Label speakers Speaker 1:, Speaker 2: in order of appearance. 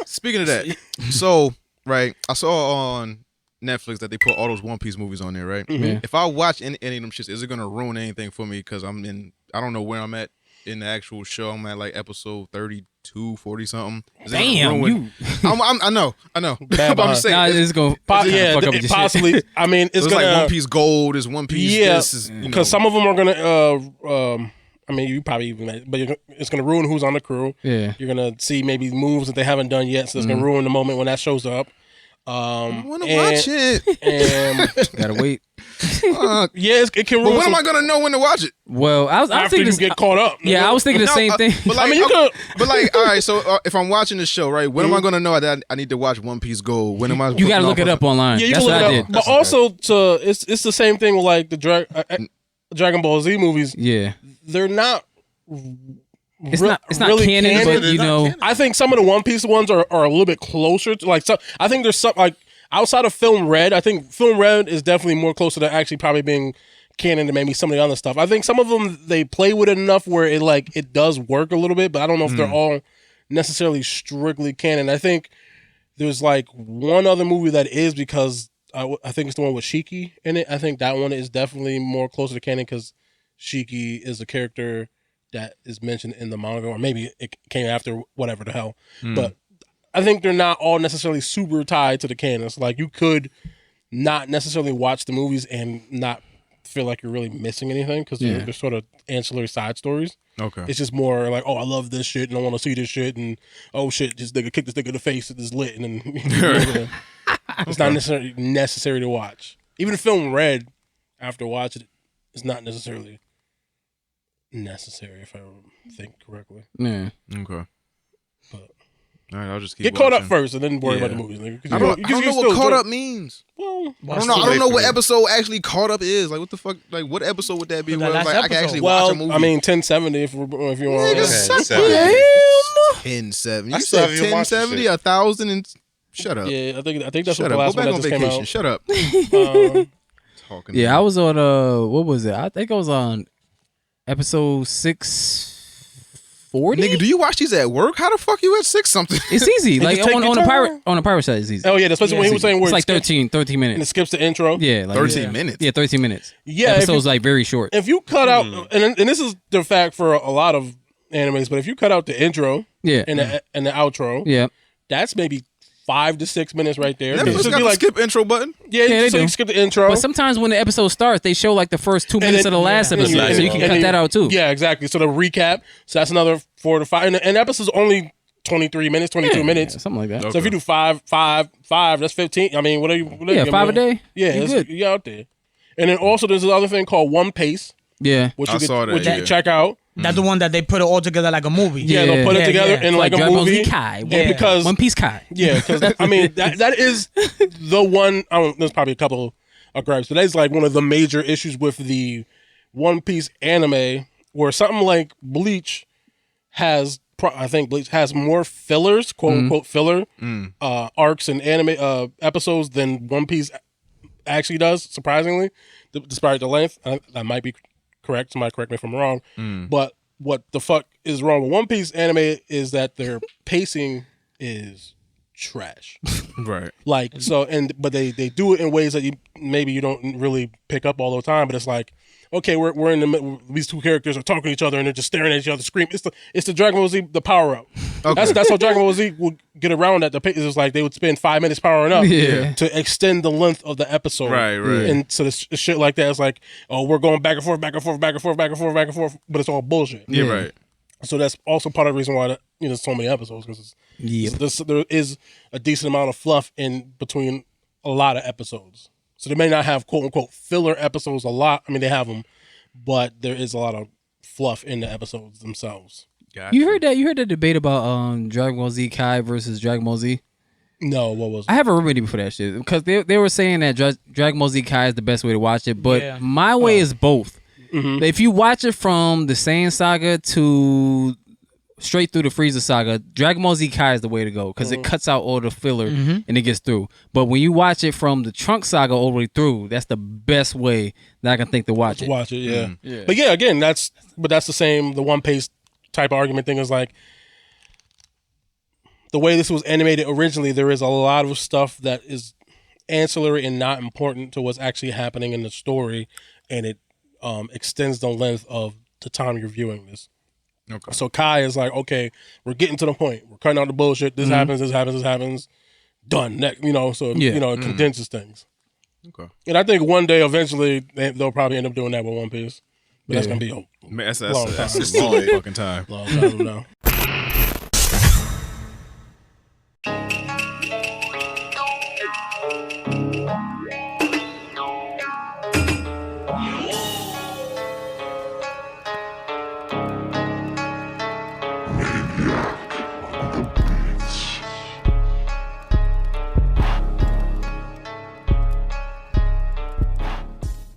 Speaker 1: speaking of that, so right, I saw on Netflix that they put all those One Piece movies on there, right?
Speaker 2: Mm-hmm.
Speaker 1: If I watch any of them shits, is it gonna ruin anything for me? Because I don't know where I'm at in the actual show. I'm at like episode 32, 40 something.
Speaker 3: Damn, you.
Speaker 1: I know.
Speaker 2: Bad
Speaker 1: But I'm just saying,
Speaker 2: Nah, it's gonna fuck up your
Speaker 3: possibly.
Speaker 2: shit.
Speaker 3: I mean, it's
Speaker 1: it's
Speaker 3: gonna
Speaker 1: like One Piece Gold, is One Piece.
Speaker 3: Yeah,
Speaker 1: This is
Speaker 3: because some of them are gonna. I mean, you probably even, but it's gonna ruin who's on the crew.
Speaker 2: Yeah.
Speaker 3: You're gonna see maybe moves that they haven't done yet, so it's gonna ruin the moment when that shows up.
Speaker 1: I want to watch it.
Speaker 3: And
Speaker 2: Gotta wait.
Speaker 3: yeah, it can ruin.
Speaker 1: But when am I gonna know when to watch it?
Speaker 2: Well, I was
Speaker 3: after
Speaker 2: thinking
Speaker 3: you get caught up?
Speaker 2: Yeah, I was thinking the same thing.
Speaker 1: But like,
Speaker 3: I mean, you could.
Speaker 1: But like, all right. So if I'm watching the show, right, when am I gonna know that I need to watch One Piece Gold? When am I?
Speaker 2: You gotta look it up online.
Speaker 3: Yeah, you
Speaker 2: That's
Speaker 3: can
Speaker 2: what
Speaker 3: look
Speaker 2: I
Speaker 3: it up.
Speaker 2: did.
Speaker 3: But also, it's the same thing with like the Dragon Ball Z movies.
Speaker 2: Yeah.
Speaker 3: They're not.
Speaker 2: It's not
Speaker 3: really
Speaker 2: canon, but you know.
Speaker 3: I think some of the One Piece ones are a little bit closer to like. So I think there's some like outside of Film Red. I think Film Red is definitely more closer to actually probably being canon than maybe some of the other stuff. I think some of them they play with it enough where it does work a little bit, but I don't know if they're all necessarily strictly canon. I think there's like one other movie that is because I think it's the one with Shiki in it. I think that one is definitely more closer to canon because Shiki is a character that is mentioned in the manga, or maybe it came after, whatever the hell. But I think they're not all necessarily super tied to the canon. So like you could not necessarily watch the movies and not feel like you're really missing anything because they're sort of ancillary side stories.
Speaker 1: Okay.
Speaker 3: It's just more like, oh, I love this shit and I want to see this shit, and oh shit, just nigga kick this nigga in the face with this lit, and then it's not necessary to watch. Even Film Red, after watching it, it's not necessarily necessary if I think correctly.
Speaker 2: Yeah.
Speaker 1: Okay.
Speaker 3: But
Speaker 1: all right, I'll just keep
Speaker 3: get caught up
Speaker 1: watching.
Speaker 3: first and then worry about the movies. Nigga.
Speaker 1: I don't know what caught up means.
Speaker 3: Well,
Speaker 1: I don't know what episode actually caught up is. Like, what the fuck? Like, what episode would that be? Where like, I can actually watch a movie.
Speaker 3: I mean, 1070 if you want.
Speaker 1: Nigga, suck
Speaker 4: 1070.
Speaker 1: 1070. You
Speaker 4: I still
Speaker 1: said
Speaker 4: haven't even watched this
Speaker 1: 1070,
Speaker 4: shit.
Speaker 1: 1,000, and shut up.
Speaker 3: Yeah, I think that's
Speaker 1: Shut
Speaker 3: what the
Speaker 1: up.
Speaker 3: last
Speaker 1: Go back
Speaker 3: one
Speaker 1: on
Speaker 3: that just
Speaker 1: vacation.
Speaker 3: came
Speaker 1: Shut up.
Speaker 3: out.
Speaker 1: Talking.
Speaker 2: Yeah, I was on what was it? I think I was on episode 640.
Speaker 1: Nigga, do you watch these at work? How the fuck you at 6 something?
Speaker 2: It's easy. Like
Speaker 3: just take
Speaker 2: on
Speaker 3: your
Speaker 2: a pirate side, it's easy.
Speaker 3: Oh yeah, especially when he was saying where
Speaker 2: It's like
Speaker 3: skips-
Speaker 2: 13
Speaker 3: and it
Speaker 2: minutes.
Speaker 3: skips the intro.
Speaker 2: Yeah, like
Speaker 1: 13 minutes.
Speaker 2: Yeah, 13 minutes.
Speaker 3: Yeah, if
Speaker 2: episodes
Speaker 3: you-
Speaker 2: like very short.
Speaker 3: If you cut out, and this is the fact for a lot of animes, but if you cut out the intro,
Speaker 2: Yeah.
Speaker 3: and the outro,
Speaker 2: Yeah.
Speaker 3: that's maybe 5 to 6 minutes right there.
Speaker 1: Netflix
Speaker 3: Just
Speaker 1: got
Speaker 3: be
Speaker 1: the
Speaker 3: like,
Speaker 1: skip intro button.
Speaker 3: yeah,
Speaker 2: they
Speaker 3: so
Speaker 2: do.
Speaker 3: you skip the intro.
Speaker 2: But sometimes when the episode starts, they show like the first 2 minutes of the last episode, so you can cut that out too.
Speaker 3: Yeah, exactly. So the recap, so that's another 4 to 5, and the episode's only 23 minutes, 22 minutes.
Speaker 2: Yeah, something like that.
Speaker 3: So if you do five, that's 15. I mean, what are you?
Speaker 2: Yeah, 5 a day.
Speaker 3: Yeah,
Speaker 2: You good.
Speaker 3: you out there. And then also there's another thing called One Pace,
Speaker 2: Yeah.
Speaker 3: which
Speaker 1: I
Speaker 3: you
Speaker 1: saw that,
Speaker 3: which you
Speaker 1: yeah.
Speaker 3: can check out.
Speaker 4: That's the one that they put it all together like a movie.
Speaker 3: Yeah, they'll put it
Speaker 2: Yeah,
Speaker 3: together in like a
Speaker 2: Dragon Ball Z
Speaker 3: movie.
Speaker 2: Kai.
Speaker 3: And because
Speaker 2: One Piece Kai.
Speaker 3: yeah, because I mean that is the one. There's probably a couple of gripes, but that's like one of the major issues with the One Piece anime, where something like Bleach has. I think Bleach has more fillers, quote unquote filler, arcs and anime episodes than One Piece actually does. Surprisingly, despite the length, that might be correct. Somebody correct me if I'm wrong. But what the fuck is wrong with One Piece anime is that their pacing is trash.
Speaker 1: Right.
Speaker 3: Like so, but they do it in ways that you don't really pick up all the time. But it's like, okay, we're in the middle. These two characters are talking to each other and they're just staring at each other, screaming. It's the Dragon Ball Z, the power up.
Speaker 1: Okay.
Speaker 3: That's how Dragon Ball Z will get around that. The pace is like they would spend 5 minutes powering up to extend the length of the episode.
Speaker 1: Right.
Speaker 3: And so this shit like that is like, oh, we're going back and forth, but it's all bullshit.
Speaker 1: Yeah, right.
Speaker 3: So that's also part of the reason why there's so many episodes, because there is a decent amount of fluff in between a lot of episodes. So they may not have quote unquote filler episodes a lot. I mean, they have them, but there is a lot of fluff in the episodes themselves.
Speaker 1: Gotcha.
Speaker 2: You heard that debate about Dragon Ball Z Kai versus Dragon Ball Z?
Speaker 3: No, what was it?
Speaker 2: I have a remedy for that shit because they were saying that Dragon Ball Z Kai is the best way to watch it, but my way is both.
Speaker 3: Mm-hmm.
Speaker 2: If you watch it from the Saiyan saga to straight through the Frieza saga, Dragon Ball Z Kai is the way to go because it cuts out all the filler and it gets through. But when you watch it from the Trunks saga all the way through, that's the best way that I can think to watch it.
Speaker 3: Watch it, yeah. But yeah, again, that's the same. The One Piece type of argument thing is like, the way this was animated originally, there is a lot of stuff that is ancillary and not important to what's actually happening in the story, and it extends the length of the time you're viewing this.
Speaker 1: Okay.
Speaker 3: So Kai is like, okay, we're getting to the point. We're cutting out the bullshit. This happens. This happens. This happens. Done. Next, so it condenses things.
Speaker 1: Okay.
Speaker 3: And I think one day, eventually, they'll probably end up doing that with One Piece. But that's gonna be a
Speaker 1: Man, that's
Speaker 3: long time.
Speaker 1: a long fucking time.
Speaker 3: Long time from now.